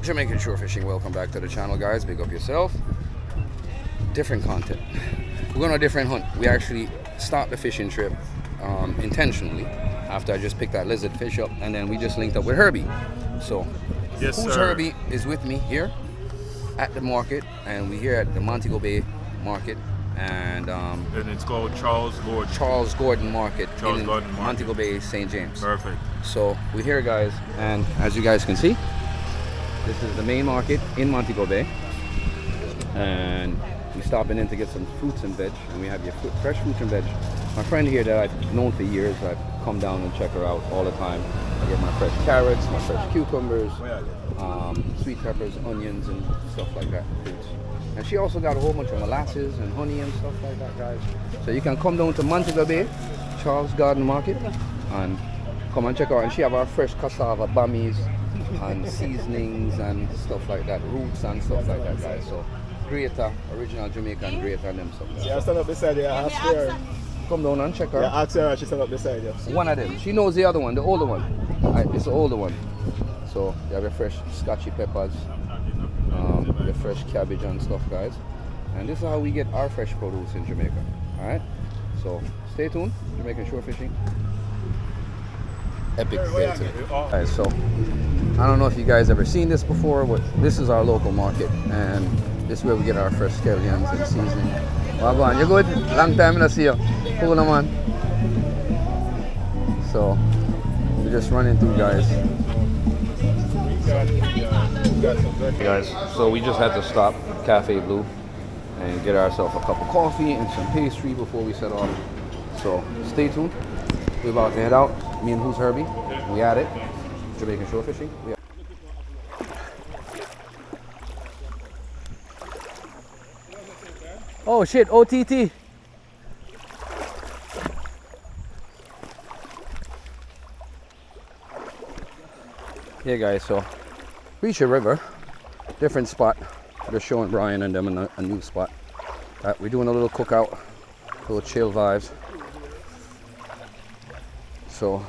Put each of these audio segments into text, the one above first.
Jamaican Shore Fishing, welcome back to the channel, guys. Big up yourself. Different content. We're going on a different hunt. We actually start the fishing trip intentionally after I just picked that lizard fish up, and then we just linked up with Herby. So, yes, who's sir. Herby is with me here at the market, and we're here at the Montego Bay market, and it's called Charles Gordon. Charles Gordon Market Charles in Gordon Market. Montego Bay, St. James. Perfect. So we're here, guys, and as you guys can see, this is the main market in Montego Bay, and we're stopping in to get some fruits and veg, and we have your fresh fruits and veg. My friend here that I've known for years, I've come down and check her out all the time. I get my fresh carrots, my fresh cucumbers, sweet peppers, onions, and stuff like that. Fruits. And she also got a whole bunch of molasses and honey and stuff like that, guys. So you can come down to Montego Bay, Charles Garden Market, and come and check out. And she have our fresh cassava, bammies, and seasonings and stuff like that, roots and stuff like that, guys. So greater, original Jamaican greater and them stuff. Yeah, I stand up beside you. I ask her. Come down and check her. Yeah, ask her. She stand up beside you. One of them. She knows the other one, the older one. It's the older one. So you have your fresh scotchy peppers, your fresh cabbage and stuff, guys. And this is how we get our fresh produce in Jamaica. All right. So stay tuned. Jamaican Shore Fishing. Epic day today. Guys, so I don't know if you guys ever seen this before, but this is our local market, and this is where we get our fresh scallions and seasoning. Well, go on. You good? Long time I don't see you. Cool, man. So we're just running through, guys. Guys, so we just had to stop Cafe Blue and get ourselves a cup of coffee and some pastry before we set off. So stay tuned. We're about to head out. Me and who's Herby? We at it. Jamaican Shore Fishing. Oh shit, OTT. Yeah, guys, so reach a river, different spot. Just showing Brian and them a new spot. We're doing a little cookout, little chill vibes. So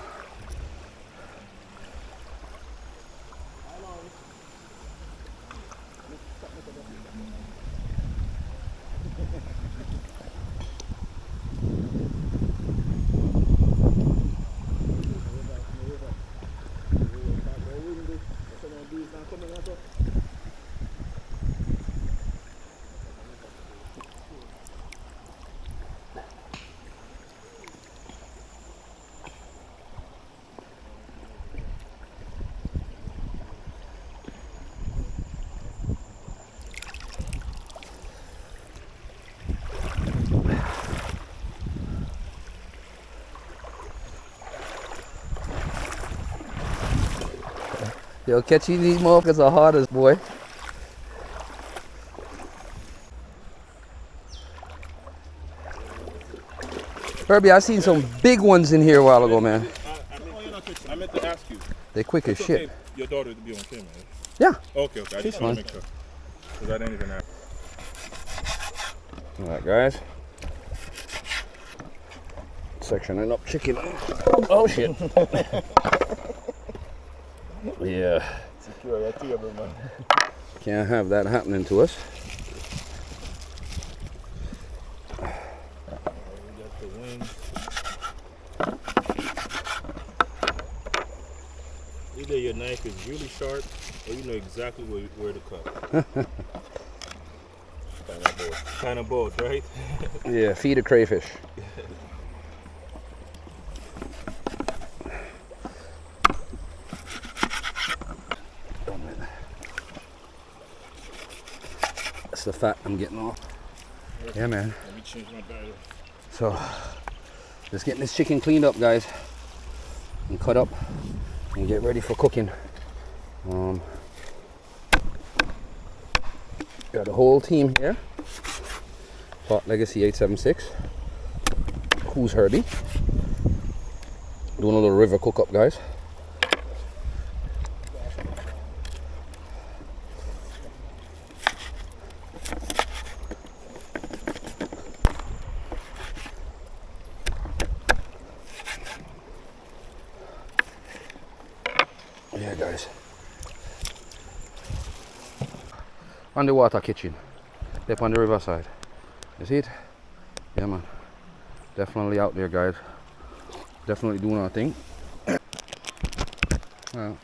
yo, catching these motherfuckers are hardest, boy. Herby, I seen some big ones in here a while ago, man. I meant to ask you. They quick as shit. Okay, your daughter to be on camera, right? Yeah. Okay. I just want to make sure. Because I didn't even ask. Alright, guys. Sectioning up chicken. Oh shit. Yeah. Secure your table, man. Can't have that happening to us. Either your knife is really sharp or you know exactly where to cut. Kind of both, right? Yeah, feed a crayfish. That's the fat I'm getting off. Yeah, man. Let me change my battery. So, just getting this chicken cleaned up, guys, and cut up and get ready for cooking. Got the whole team here. Pot Legacy 876. Who's Herby? Doing a little river cook up, guys. Yeah, guys. on the water kitchen. Up on the riverside. You see it? Yeah, man. Definitely out there, guys. Definitely doing our thing. Well.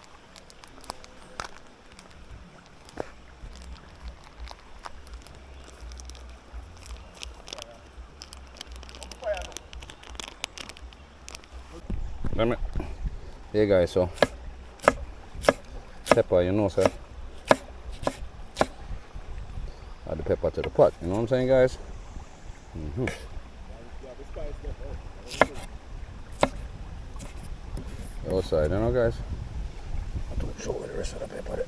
Damn it. Hey guys, so pepper, you know, sir. Add the pepper to the pot, you know what I'm saying, guys? Outside, you know, guys? I have to show you the rest of the pepper.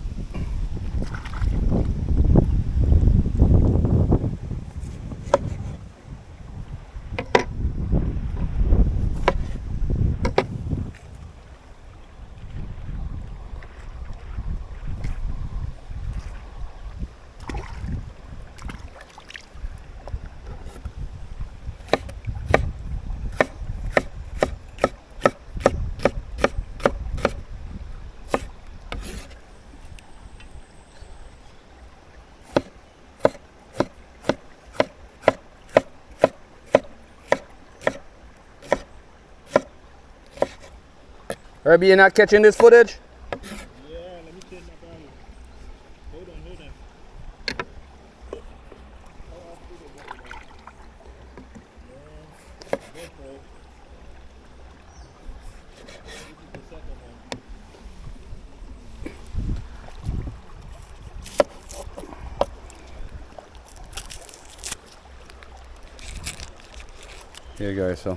Herby, you not catching this footage? Yeah, let me check my body. Hold on. Yeah, guys, so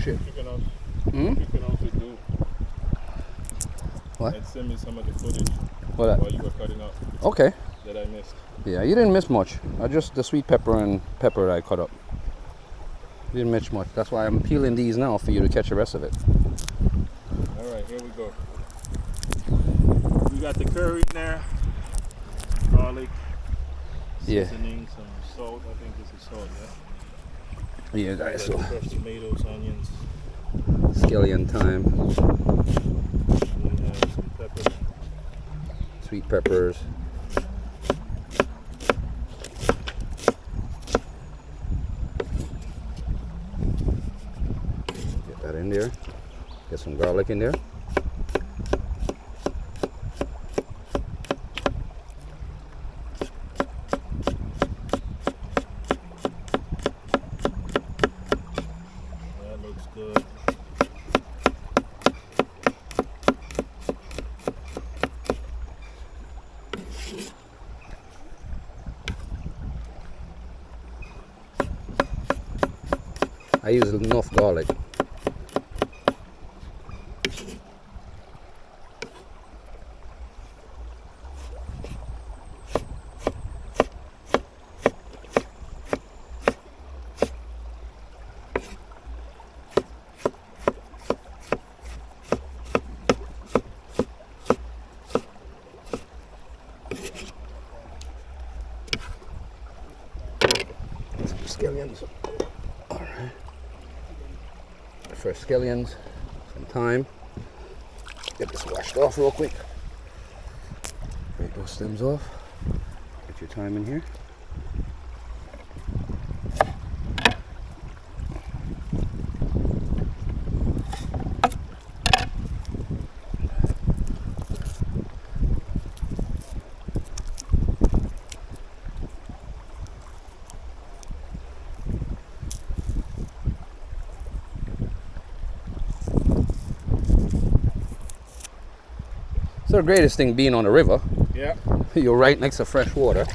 shit. You can also do. What? And send me some of the footage What? while you were cutting up Okay. that I missed. Yeah, you didn't miss much. I just the sweet pepper and pepper that I cut up. You didn't miss much. That's why I'm peeling these now for you to catch the rest of it. All right, here we go. We got the curry in there, garlic, Yeah. seasoning, some salt. I think this is salt, yeah? Yeah, We guys. got So crushed tomatoes, onions. scallion thyme, We have some pepper. sweet peppers. Get that in there. Get some garlic in there. That looks good. I use enough garlic. Some scallions. All right. Fresh scallions, some thyme. Get this washed off real quick. Break those stems off. Get your thyme in here. So the greatest thing being on the river, Yeah. you're right next to fresh water,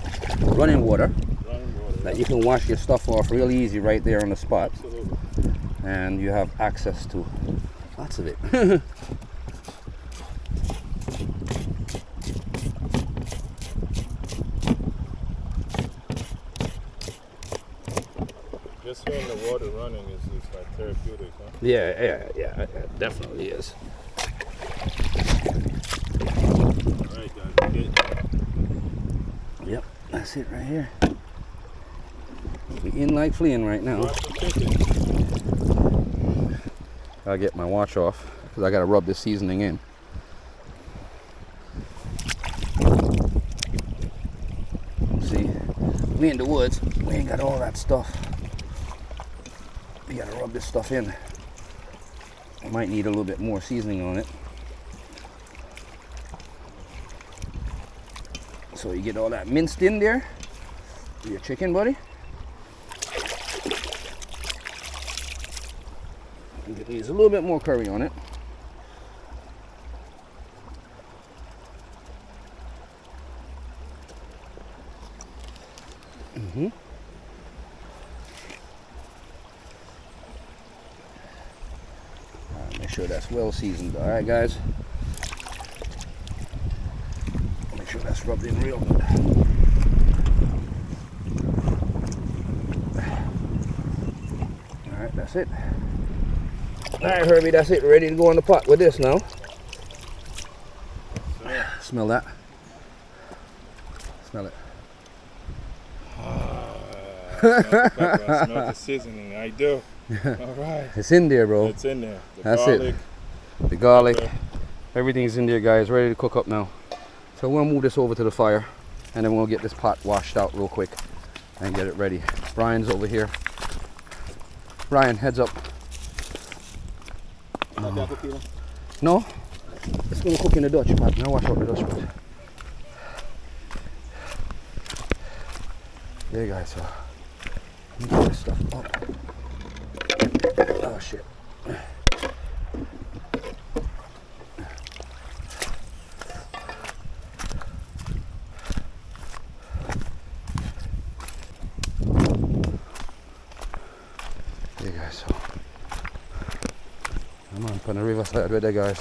running water, Running water. that you can wash your stuff off real easy right there on the spot. Absolutely. And you have access to lots of it. Just hearing the water running is like therapeutic, huh? Yeah, it definitely is. Alright guys, we're getting Yep, that's it right here. We in like fleeing right now. watch the chicken. I'll get my watch off because I gotta rub this seasoning in. See, we in the woods, we ain't got all that stuff. We gotta rub this stuff in. I might need a little bit more seasoning on it. So you get all that minced in there with your chicken, buddy. There's a little bit more curry on it. Make sure that's well seasoned. All right, guys. Make sure that's rubbed in real good. All right, that's it. All right, Herbie, that's it. Ready to go in the pot with this now. Smell that. Smell it. Smell the pepper, I smell the seasoning. I do. Alright. It's in there, bro. It's in there. The That's garlic, it. The garlic. pepper. Everything's in there, guys. Ready to cook up now. So we'll move this over to the fire and then we'll get this pot washed out real quick and get it ready. Brian's over here. Brian, heads up. No, it's gonna cook in the Dutch pot. Now wash out the Dutch pot. There, guys. So let me get this stuff up. Oh shit. There, guys. So I'm on the riverside right there, guys.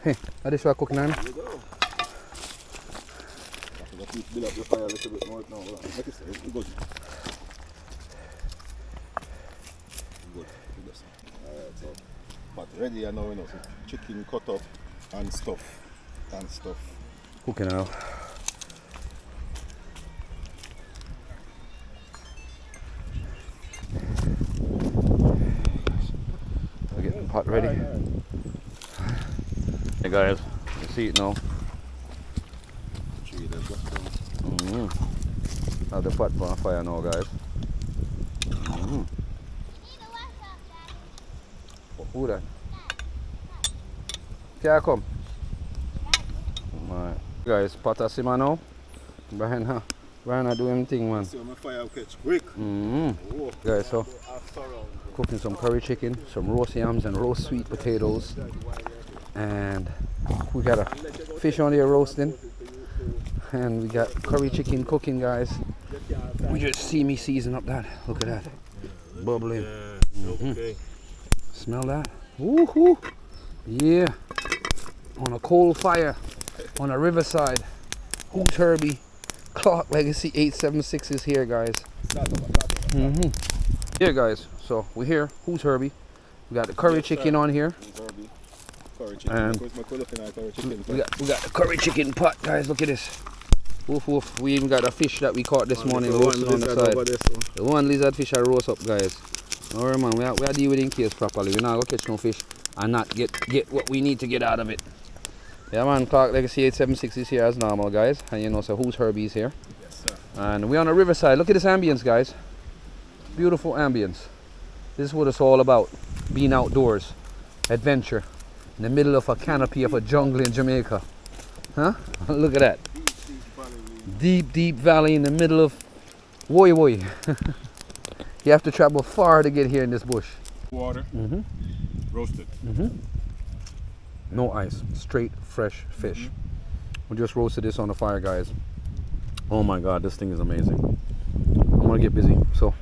Hey, are this your cooking on? There you go. Just build up the fire a little bit more now. Like I said, it's good. Good. Alright, so pot ready and now we know so chicken cut up and stuff. Cooking now. I'll get the pot ready. Alright. Hey guys, you see it now. Have the pot on fire now, guys. Who that? Can I come? Alright. Guys, pot a simmer now. Brian I do him thing, man. See my fire catch quick. Guys, so cooking some curry chicken, some roast yams and roast sweet potatoes. And we got a fish on there roasting. And we got curry chicken cooking, guys. We just see me season up that. Look at that. Bubbling. Okay. Smell that? Woohoo! Yeah. On a coal fire. On a riverside. Who's Herby? Clark Legacy 876 is here, guys. Here, guys. So we're here. Who's Herby? We got the curry chicken on here. Curry chicken. And Curry chicken. we got the curry chicken pot, guys. Look at this. Woof woof. We even got a fish that we caught this morning roasted on the side. The one lizard fish I roast up, guys. Alright, man, we are dealing with in case properly. We're not going to catch no fish and not get what we need to get out of it. Yeah, man, Clark Legacy 876 is here as normal, guys. And you know, so who's Herby's here. Yes, sir. And we're on the riverside. Look at this ambience, guys. Beautiful ambience. This is what it's all about. Being outdoors. Adventure. In the middle of a canopy of a jungle in Jamaica. Huh? Look at that. Deep, deep valley. Deep valley in the middle of Woy Woy. You have to travel far to get here in this bush. Water. Mm-hmm. Roasted. Mm-hmm. No ice, straight fresh fish. We just roasted this on the fire, guys. Oh my god, this thing is amazing. I'm gonna get busy. So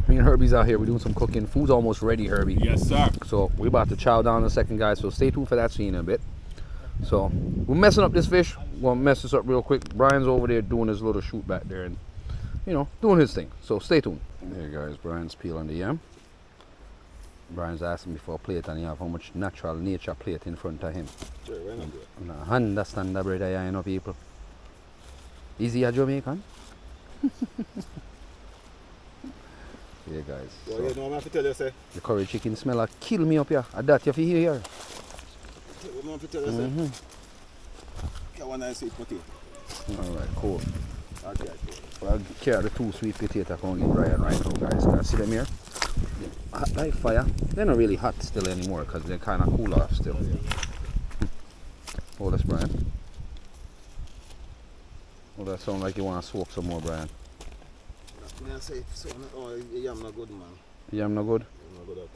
me and Herby's out here, we're doing some cooking. Food's almost ready, Herby. Yes, sir. So we're about to chow down in a second, guys. So stay tuned for that scene in a bit. So we're messing up this fish. We're gonna mess this up real quick. Brian's over there doing his little shoot back there and, you know, doing his thing. So stay tuned. There, guys, Brian's peeling the yam. Brian's asking me for a plate and he have how much natural nature plate in front of him. Sure, why not do it? I understand that, brother, you know, people. Is he a Jamaican? Yeah, guys. Well, So you know what I have to tell you, say? the curry chicken smell like kill me up here. I that you feel here. What I have to tell you, say? Get one nice sweet potato. Alright, cool. Okay. Well, I'll carry the 2 sweet potatoes. I can get Brian right now, guys. Can you see them here? Hot like fire. They're not really hot still anymore because they're kind of cool off still. Oh, that's Brian. Oh, that sounds like you want to soak some more, Brian. I say, so, oh, yam not good, man. Yam no good? Yam not good at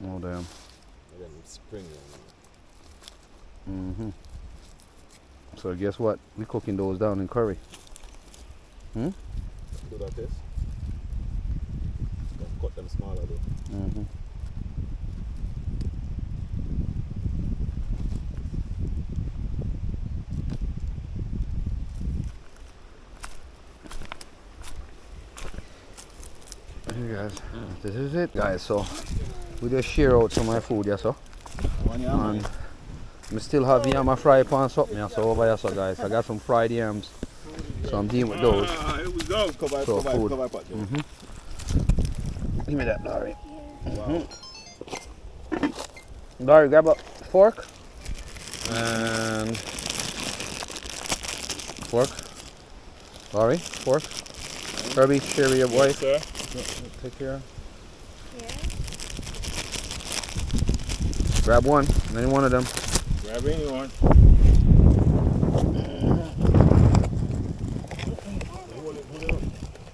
all. Oh, damn. Again, spring yam. Mm-hmm. So guess what? We cooking those down in curry. Hmm? Good at this. Cut them smaller though. Mm-hmm. Hey guys, this is it, guys. So we just share out some of my food, yeah, so. One yam. And I still have yam fry pan something, yeah, so over here, so guys. I got some fried yams, so I'm dealing with those. Here we go. Cover, So, food. cover pot. Give me that, Larry. Larry, grab a fork and fork. Larry, fork. Herby, share with your wife. Sir. Take care. Grab one, any one of them. Grab anyone.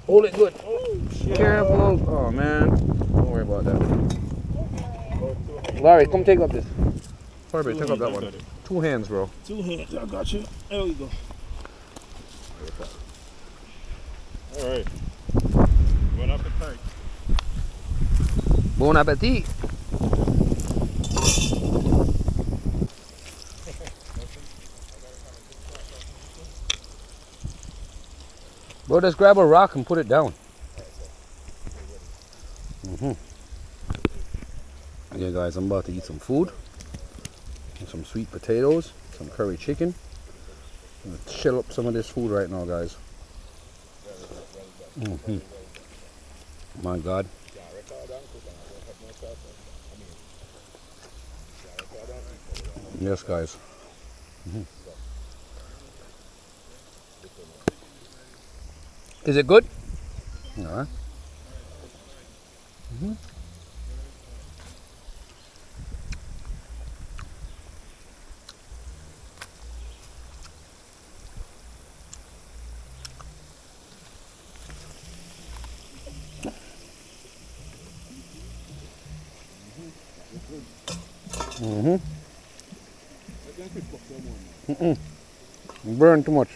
Hold it good. Oh, shit. Careful. Oh man. Don't worry about that. Larry, come take up this. Herby, take up that one. 2 hands, bro. 2 hands. I got you. There we go. All right. Bon appetit. Bon appetit. Bro, just grab a rock and put it down. Yeah, guys, I'm about to eat some food. Some sweet potatoes, some curry chicken. I'm gonna chill up some of this food right now, guys. My God. Yes, guys. Is it good? All right. Burn too much.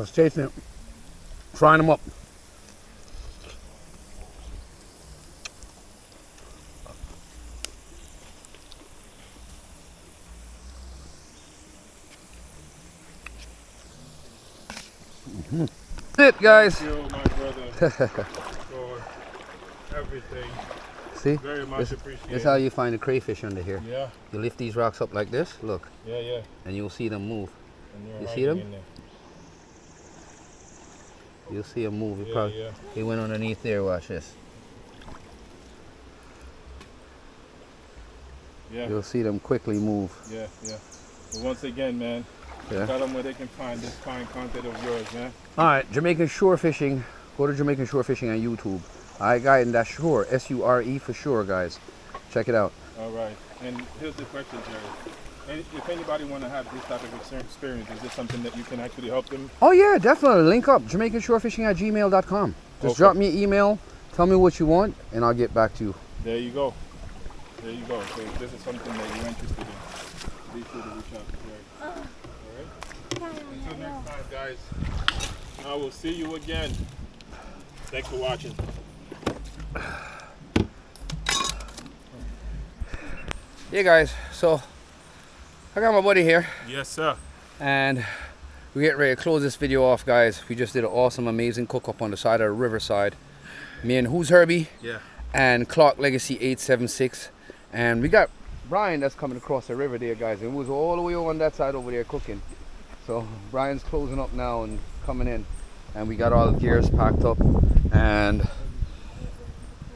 Let's taste it. Frying them up. That's it, guys. Thank you, my brother, for everything. See? Very much appreciated. This is how you find the crayfish under here. Yeah. You lift these rocks up like this, look, Yeah. and you'll see them move. And you're You hiding see them? in there. You'll see them move. Yeah. He went underneath there, watch this. Yeah. You'll see them quickly move. Yeah. But once again, man, Yeah. tell them where they can find this fine content of yours, man. All right, Jamaican Shore Fishing. Go to Jamaican Shore Fishing on YouTube. All right, guys, and that's Shore, S-U-R-E for sure, guys. Check it out. All right. And here's the question, Jerry. If anybody want to have this type of experience, is this something that you can actually help them? Oh yeah, definitely. Link up. JamaicanShoreFishing@gmail.com. Just Okay. drop me an email. Tell me what you want, and I'll get back to you. There you go. So if this is something that you're interested in, be sure to reach out to Jerry. All right? Until next time, guys. I will see you again. Thanks for watching. Yeah, guys. So I got my buddy here, Yes, sir. and we're getting ready to close this video off, guys. We just did an awesome, amazing cook up on the side of the riverside. Me and who's Herby? Yeah. And Clark Legacy 876, and we got Brian that's coming across the river there, guys, and he was all the way over on that side over there cooking. So Brian's closing up now and coming in, and we got all the gears packed up, and it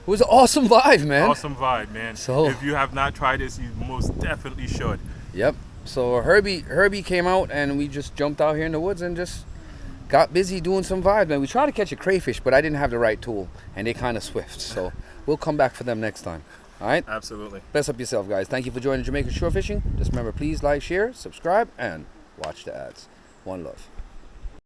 was an awesome vibe, man. Awesome vibe, man. So- if you have not tried this, you most definitely should. Yep. So Herby came out, and we just jumped out here in the woods and just got busy doing some vibes, man. We tried to catch a crayfish, but I didn't have the right tool, and they kind of swift. So we'll come back for them next time. All right? Absolutely. Bless up yourself, guys. Thank you for joining Jamaican Shore Fishing. Just remember, please like, share, subscribe, and watch the ads. One love.